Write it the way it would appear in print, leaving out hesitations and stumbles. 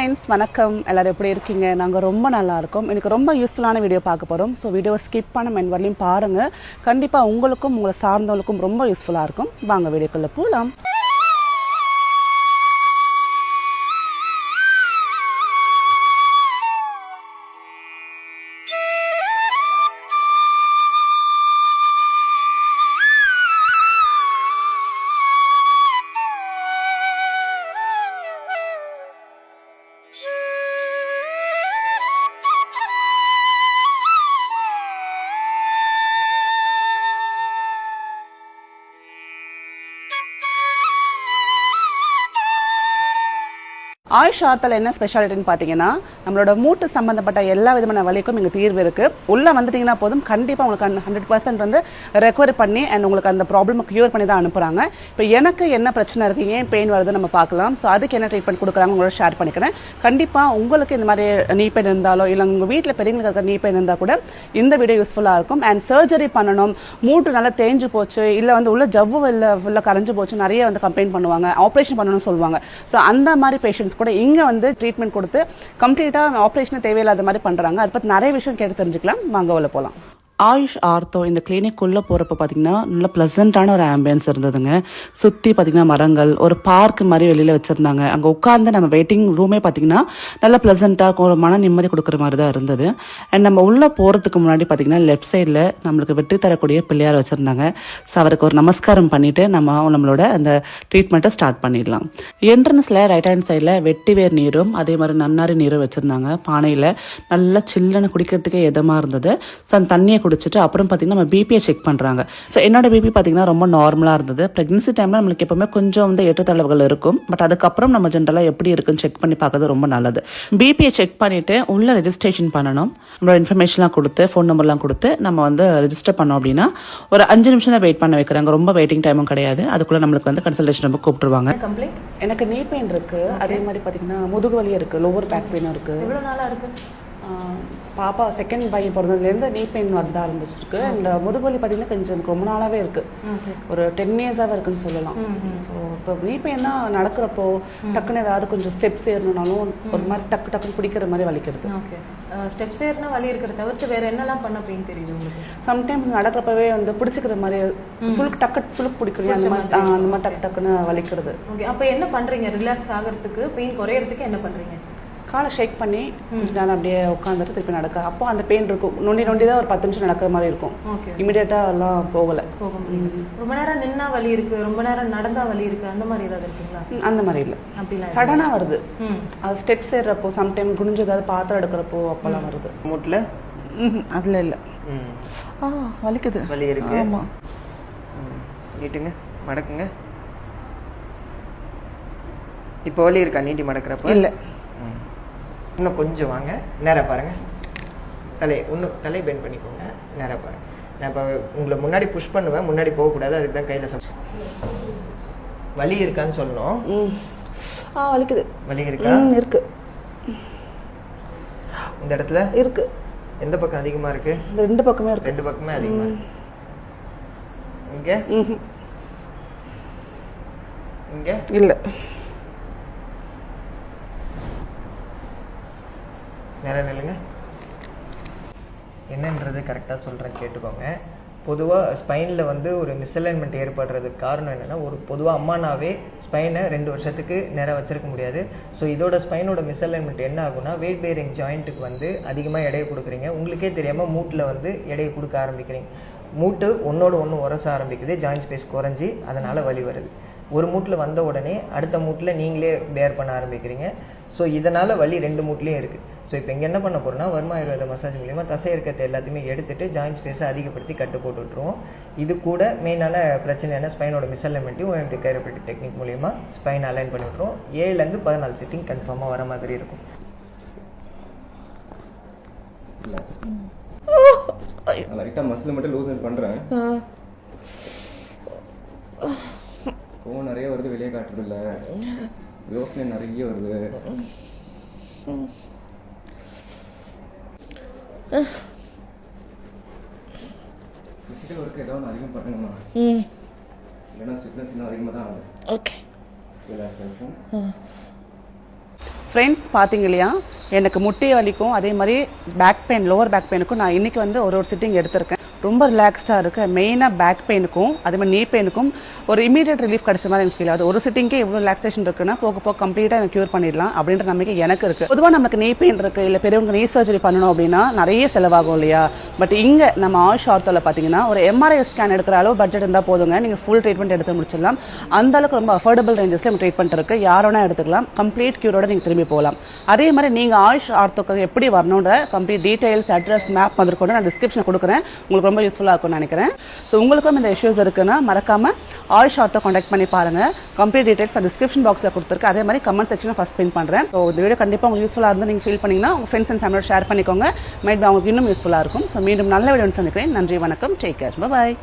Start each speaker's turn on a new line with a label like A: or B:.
A: Friends, வணக்கம். எல்லாரும் எப்படி இருக்கீங்க? நாங்கள் ரொம்ப நல்லா இருக்கோம். எனக்கு ரொம்ப யூஸ்ஃபுல்லான வீடியோ பார்க்க போகிறோம். ஸோ வீடியோ ஸ்கிப் பண்ண என் வரலையும் பாருங்கள். கண்டிப்பாக உங்களுக்கும் உங்களை சார்ந்தவங்களுக்கும் ரொம்ப யூஸ்ஃபுல்லாக இருக்கும். வாங்க வீடியோக்குள்ளே போகலாம். ஆயுஷ் ஆர்த்தில் என்ன ஸ்பெஷாலிட்டின்னு பார்த்தீங்கன்னா, நம்மளோட மூட்டு சம்மந்தப்பட்ட எல்லா விதமான வலிக்கும் இங்கே தீர்வு இருக்குது. உள்ளே வந்துட்டிங்கன்னா போதும், கண்டிப்பாக உங்களுக்கு 100% வந்து ரெக்கவரி பண்ணி அண்ட் உங்களுக்கு அந்த ப்ராப்ளமை க்யூர் பண்ணி தான் அனுப்புகிறாங்க. இப்போ எனக்கு என்ன பிரச்சனை இருக்குது, ஏன் பெயின் வருது நம்ம பார்க்கலாம். ஸோ அதுக்கு என்ன ட்ரீட்மெண்ட் கொடுக்குறாங்க உங்களோட ஷேர் பண்ணிக்கிறேன். கண்டிப்பாக உங்களுக்கு இந்த மாதிரி நீ பெயின் இருந்தாலோ இல்லை உங்கள் வீட்டில் பெரியவங்களுக்கு இருக்கிற நீ பெயின் இருந்தால் கூட இந்த வீடியோ யூஸ்ஃபுல்லாக இருக்கும். அண்ட் சர்ஜரி பண்ணணும், மூட்டு நல்லா தேஞ்சு போச்சு, இல்லை வந்து உள்ள ஜவ்வு இல்லை ஃபுல்லாக கரைஞ்சு போச்சு, நிறைய வந்து கம்ப்ளைண்ட் பண்ணுவாங்க, ஆப்ரேஷன் பண்ணணும்னு சொல்லுவாங்க. ஸோ அந்த மாதிரி பேஷண்ட்ஸ் கூட இங்கே வந்து ட்ரீட்மெண்ட் கொடுத்து கம்ப்ளீட்டாக ஆப்ரேஷனே தேவையில்லாத மாதிரி பண்ணுறாங்க. அதை பற்றி நிறைய விஷயம் கேட்டு தெரிஞ்சுக்கலாம். வாங்க உள்ள போகலாம். ஆயுஷ் ஆர்த்தோ இந்த கிளினிக்குள்ளே போகிறப்ப பார்த்திங்கன்னா நல்ல ப்ளசண்ட்டான ஒரு ஆம்பியன்ஸ் இருந்ததுங்க. சுற்றி பார்த்திங்கன்னா மரங்கள், ஒரு பார்க் மாதிரி வெளியில் வச்சுருந்தாங்க. அங்கே உட்காந்து நம்ம வெயிட்டிங் ரூமே பார்த்திங்கன்னா நல்ல ப்ளசண்ட்டாக ஒரு மன நிம்மதி கொடுக்குற மாதிரி தான் இருந்தது. அண்ட் நம்ம உள்ளே போகிறதுக்கு முன்னாடி பார்த்திங்கன்னா லெஃப்ட் சைடில் நம்மளுக்கு வெற்றி தரக்கூடிய பிள்ளையார் வச்சுருந்தாங்க. ஸோ அவருக்கு ஒரு நமஸ்காரம் பண்ணிவிட்டு நம்மளோட அந்த ட்ரீட்மெண்ட்டை ஸ்டார்ட் பண்ணிடலாம். என்ட்ரன்ஸில் ரைட் ஹேண்ட் சைடில் வெட்டிவேர் நீரும் அதே மாதிரி நன்னாரி நீரும் வச்சுருந்தாங்க. பானையில் நல்லா சில்லுன்னு குடிக்கிறதுக்கே இதமாக இருந்தது. ஸோ அந்த தண்ணியை குடிச்சிட்டு அப்புறம் பார்த்திங்கன்னா நம்ம பிபியை செக் பண்ணுறாங்க. ஸோ என்னோட பிபி பார்த்திங்கன்னா ரொம்ப நார்மலாக இருந்தது. ப்ரெக்னன்சி டைமில் நம்மளுக்கு எப்போவுமே கொஞ்சம் வந்து ஏற்றத்தாழ்வுகள் இருக்கும். பட் அதுக்கப்புறம் நம்ம ஜென்ரலாக எப்படி இருக்குன்னு செக் பண்ணி பார்க்கறது ரொம்ப நல்லது. பிபியை செக் பண்ணிவிட்டு உள்ள ரெஜிஸ்ட்ரேஷன் பண்ணணும். நம்மளோட இன்ஃபர்மேஷன்லாம் கொடுத்து ஃபோன் நம்பர்லாம் கொடுத்து நம்ம வந்து ரெஜிஸ்டர் பண்ணோம் அப்படின்னா ஒரு 5 நிமிஷம் தான் வெயிட் பண்ண வைக்கிறாங்க. ரொம்ப வெயிட்டிங் டைமும் கிடையாது. அதுக்குள்ளே நம்மளுக்கு வந்து கன்சல்டேஷன் ரொம்ப கூப்பிட்டுருவாங்க. எனக்கு நீ பெயின் இருக்குது, அதே மாதிரி பார்த்திங்கன்னா முதுகு வலி இருக்குது, லோவர் பேக் பெயினும் இருக்குது.
B: எவ்வளோ நாளாக இருக்குது?
A: பாப்பா செகண்ட் பையன் பிறந்ததுலேருந்து நீ பெயின் வரத ஆரம்பிச்சிருக்கு. அண்ட் முதுகுவலி பார்த்தீங்கன்னா கொஞ்சம் எனக்கு ரொம்ப நாளாகவே இருக்குது, ஒரு 10 இயர்ஸாகவே இருக்குன்னு சொல்லலாம். ஸோ இப்போ நீ பெயின்னா நடக்கிறப்போ டக்குன்னு ஏதாவது கொஞ்சம் ஸ்டெப்ஸ் ஏறணுனாலும் ஒரு மாதிரி டக்குன்னு பிடிக்கிற மாதிரி வலிக்கிறது.
B: ஓகே, ஸ்டெப்ஸ் ஏறினா வலி இருக்கிறத தவிர்த்து வேறு என்னெல்லாம் பண்ண பெயின் தெரியுது உங்களுக்கு?
A: சம்டைம்ஸ் நடக்கிறப்பவே வந்து பிடிச்சிக்கிற மாதிரி சுளுக்கு பிடிக்கணும், அந்த மாதிரி டக்குன்னு வலிக்கிறது.
B: ஓகே, அப்போ என்ன பண்ணுறீங்க ரிலாக்ஸ் ஆகிறதுக்கு, பெயின் குறையிறதுக்கு என்ன பண்ணுறீங்க?
A: காலை ஷேக் பண்ணி கொஞ்ச நேரம் அப்படியே உட்காந்துட்டு திருப்பி நடக்க. அப்போ அந்த பெயின் இருக்கும், நொண்டி தான் ஒரு 10 நிமிஷம் நடக்கிற மாதிரி இருக்கும். இமீடியட்டாக எல்லாம் போக முடியும்.
B: ரொம்ப நேரம் நின்னா வலி இருக்கு, ரொம்ப நேரம் நடந்தா வலி இருக்கு, அந்த மாதிரி ஏதாவது இருக்குங்களா?
A: அந்த மாதிரி இல்லை, அப்படிலாம் சடனாக வருது. அது ஸ்டெப்ஸ் ஏறுறப்போ, சம்டைம் குனிஞ்சு ஏதாவது பாத்திரம் எடுக்கிறப்போ அப்போல்லாம் வருது.
C: மூட்டில்
A: அதில் இல்லை. வலிக்குது,
C: வலி இருக்கு.
A: ஆமாம்,
C: நீட்டுங்க, மடக்குங்க. இப்போ வலி இருக்கா நீட்டி மடக்கிறப்போ?
A: இல்லை.
C: இன்னும் கொஞ்சம் வாங்க, நேராக பாருங்கள். தலையை பெண்ட் பண்ணிக்கோங்க, நேராக பாருங்கள். நான் இப்போ உங்களை முன்னாடி புஷ் பண்ணுவேன், முன்னாடி போகக்கூடாது, அதுக்கு தான் கையில் வலி இருக்கான்னு சொல்லணும்.
A: வலிக்குது.
C: வலி இருக்கா?
A: இருக்கு.
C: இந்த இடத்துல
A: இருக்கு.
C: எந்த பக்கம் அதிகமாக இருக்கு?
A: இந்த 2 பக்கமே இருக்கு.
C: 2 பக்கமே அதிகமாக இருக்கு. இங்கே இங்கே
A: இல்லை.
C: நேரம் நில்லுங்க. என்னன்றது கரெக்டாக சொல்கிறேன், கேட்டுக்கோங்க. பொதுவாக ஸ்பைனில் வந்து ஒரு மிஸ்அலைன்மெண்ட் ஏற்படுறதுக்கு காரணம் என்னென்னா, ஒரு பொதுவாக அம்மானாவே ஸ்பைனை 2 வருஷத்துக்கு நேராக வச்சிருக்க முடியாது. ஸோ இதோட ஸ்பைனோட மிஸ்அலைன்மெண்ட் என்ன ஆகுனா, வெயிட் பேரிங் ஜாயிண்ட்டுக்கு வந்து அதிகமாக எடையை கொடுக்குறீங்க. உங்களுக்கே தெரியாமல் மூட்டில் வந்து எடையை கொடுக்க ஆரம்பிக்கிறீங்க. மூட்டு ஒன்றோடு ஒன்று உரச ஆரம்பிக்குது, ஜாயிண்ட் ஸ்பேஸ் குறைஞ்சி அதனால் வலி வருது. ஒரு மூட்டில் வந்த உடனே அடுத்த மூட்டில் நீங்களே பேர் பண்ண ஆரம்பிக்கிறீங்க. ஸோ இதனால் வலி 2 மூட்லேயும் இருக்குது. ஸோ இப்போ இங்கே என்ன பண்ண போகிறோம்னா, வர்மா ஆயுர்வேத மசாஜ் மூலிமா தசை இருக்கிறத எல்லாத்தையுமே எடுத்துகிட்டு ஜாயிண்ட் ஸ்பேஸை அதிகப்படுத்தி கட்டு போட்டு விட்டுருவோம். இது கூட மெயினான பிரச்சனையான ஸ்பைனோட மிஸ்அலைன்மெண்ட்டையும் OMT கைரோப்ராக்டிக் டெக்னிக் மூலிமா ஸ்பைன் அலைன் பண்ணி விட்டுருவோம். 7லேருந்து 14 சிட்டிங் கன்ஃபார்மாக வர மாதிரி இருக்கும்.
D: லைட்டாக மசில் மட்டும் லூசன் பண்ணுறேன். கோவம் நிறைய வருது, வெளியே காட்டுறது இல்லை, யோசனை நிறைய வருது. ஃபிசிக்கல் ஒர்க் ஏதாவது அதிகம் பண்ணணுமா? இல்லைன்னா ஸ்டிஃப்னஸ் இன்னும் அதிகமாக தான் ஆகுது.
A: ஓகே,
D: ரிலாக்ஸ் ஆகும்.
A: ஃப்ரெண்ட்ஸ் பார்த்தீங்க இல்லையா, எனக்கு முட்டி வலிக்கும் அதே மாதிரி பேக் பெயின், லோவர் பேக் பெயினுக்கும் நான் இன்னைக்கு வந்து ஒரு சிட்டிங் எடுத்திருக்கேன். ரொம்ப ரிலாக்ஸ்டாக இருக்குது. மெயினாக பேக் பெயினுக்கும் அதே மாதிரி நீ பெயினுக்கும் ஒரு இமீடியட் ரிலீஃப் கிடைச்ச மாதிரி எனக்கு ஃபீல் ஆகுது. ஒரு சிட்டிங்கே இவ்வளோ ரிலாக்ஸேஷன் இருக்குன்னா போக போக கம்ப்ளீட்டாக எனக்கு க்யூர் பண்ணிடலாம் அப்படின்ற நம்பிக்கை எனக்கு இருக்குது. பொதுவாக நமக்கு நீ பெயின் இருக்குது, இல்லை பெரியவங்க நீ சர்ஜரி பண்ணணும் அப்படின்னா நிறைய செலவாகும் இல்லையா. பட் இங்கே நம்ம ஆயுஷ் ஆர்த்தோவில் பார்த்தீங்கன்னா ஒரு எம்ஆர்ஐ ஸ்கேன் எடுக்கிற அளவு பட்ஜெட் இருந்தால் போதுங்க, நீங்கள் ஃபுல் ட்ரீட்மெண்ட் எடுத்து முடிச்சிடலாம். அந்த அளவுக்கு ரொம்ப அஃபோர்டபுள் ரேஞ்சஸில் நம்ம ட்ரீட்மெண்ட் இருக்குது. யாரோனா எடுத்துக்கலாம், கம்ப்ளீட் க்யூரோட நீங்கள் திரும்பி போகலாம். அதே மாதிரி நீங்கள் ஆயுஷ் ஆர்த்தோக்கு எப்படி வரணுன்ற கம்ப்ளீட் டீடைல்ஸ், அட்ரஸ், மேப் முதற்கொண்டு நான் டிஸ்கிரிப்ஷன் கொடுக்குறேன். உங்களுக்கு ரொம்ப யூஸ்ஃபுல்லாக இருக்கும்னு நினைக்கிறேன். ஸோ உங்களுக்கும் இந்த இஷ்யூஸ் இருக்குன்னா மறக்காம ஆயுஷ் ஆர்த்தோ கான்டாக்ட் பண்ணி பாருங்க. கம்ப்ளீட் டீடைல்ஸ் டிஸ்கிரிப்ஷன் பாக்ஸில் கொடுத்துருக்கு. அதே மாதிரி கமெண்ட் செக்ஷனில் ஃபர்ஸ்ட் பின் பண்ணுறேன். ஸோ இந்த வீடியோ கண்டிப்பாக உங்களுக்கு யூஸ்ஃபுல்லாக இருந்து நீங்கள் ஃபீல் பண்ணீங்கன்னா உங்கள் ஃப்ரெண்ட்ஸ் அண்ட் ஃபேமிலியோட ஷேர் பண்ணிக்கோங்க. மைட் அவங்களுக்கு இன்னும் யூஸ்ஃபுல்லாக இருக்கும். ஸோ மீண்டும் நல்ல வீடியோ சந்திக்கிறேன். நன்றி, வணக்கம், டேக் கேர், பாய்.